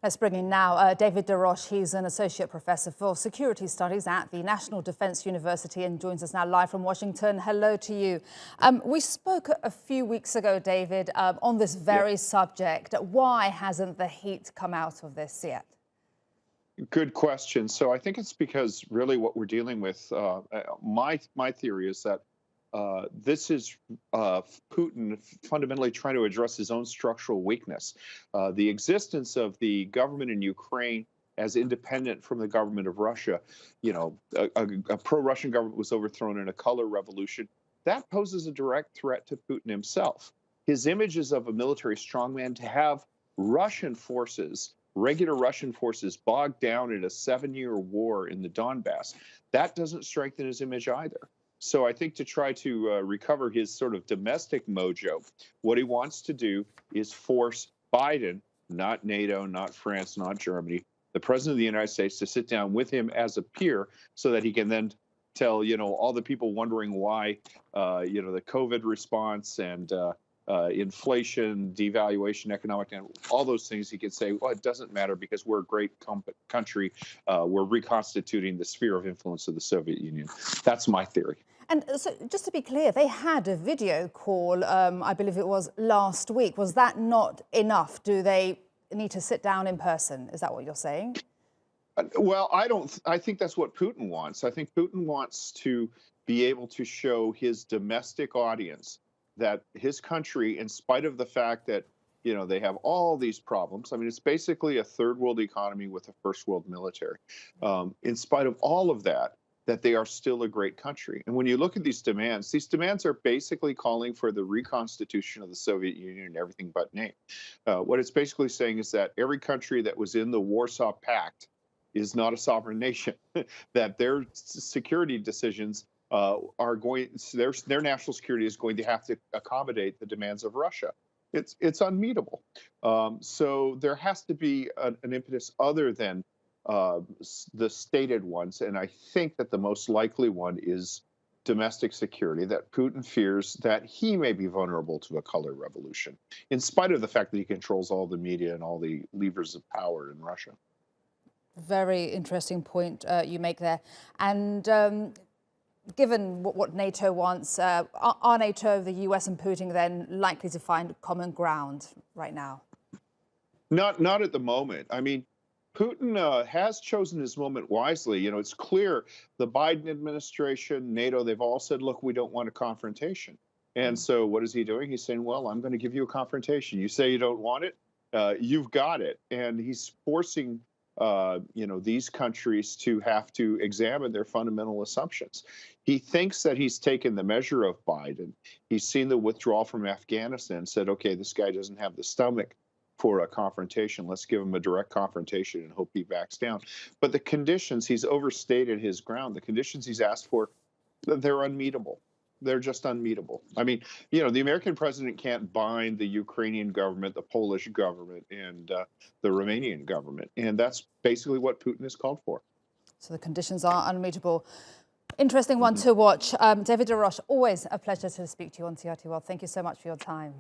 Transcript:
Let's bring in now David Des Roches. He's an associate professor for security studies at the National Defense University and joins us now live from Washington. Hello to you. We spoke a few weeks ago, David, on this very subject. Why hasn't the heat come out of this yet? Good question. So I think it's because really what we're dealing with, my theory is that this is Putin fundamentally trying to address his own structural weakness. The existence of the government in Ukraine as independent from the government of Russia, a pro-Russian government was overthrown in a color revolution. That poses a direct threat to Putin himself. His images of a military strongman, to have Russian forces, regular Russian forces, bogged down in a 7-year war in the Donbass, that doesn't strengthen his image either. So I think to try to recover his sort of domestic mojo, what he wants to do is force Biden, not NATO, not France, not Germany, the president of the United States, to sit down with him as a peer so that he can then tell, all the people wondering why, the COVID response and inflation, devaluation, economic, and all those things, he could say, well, it doesn't matter because we're a great country. We're reconstituting the sphere of influence of the Soviet Union. That's my theory. And so, just to be clear, they had a video call, I believe it was last week. Was that not enough? Do they need to sit down in person? Is that what you're saying? Well, I think that's what Putin wants. I think Putin wants to be able to show his domestic audience that his country, in spite of the fact that, they have all these problems. I mean, it's basically a third world economy with a first world military. In spite of all of that, that they are still a great country. And when you look at these demands are basically calling for the reconstitution of the Soviet Union and everything but name. What it's basically saying is that every country that was in the Warsaw Pact is not a sovereign nation, that their security decisions their national security is going to have to accommodate the demands of Russia. It's unmeetable. So there has to be an impetus other than the stated ones, and I think that the most likely one is domestic security, that Putin fears that he may be vulnerable to a color revolution, in spite of the fact that he controls all the media and all the levers of power in Russia. Very interesting point you make there. And given what NATO wants, are NATO, the US and Putin then likely to find common ground right now? Not at the moment. I mean, Putin has chosen his moment wisely. It's clear the Biden administration, NATO, they've all said, look, we don't want a confrontation. And so what is he doing? He's saying, well, I'm going to give you a confrontation. You say you don't want it, you've got it. And he's forcing, these countries to have to examine their fundamental assumptions. He thinks that he's taken the measure of Biden. He's seen the withdrawal from Afghanistan and said, okay, this guy doesn't have the stomach for a confrontation. Let's give him a direct confrontation and hope he backs down. But the conditions, he's overstated his ground. The conditions he's asked for, they're unmeetable. They're just unmeetable. I mean, the American president can't bind the Ukrainian government, the Polish government, and the Romanian government. And that's basically what Putin has called for. So the conditions are unmeetable. Interesting one to watch. David Des Roches, always a pleasure to speak to you on TRT World. Thank you so much for your time.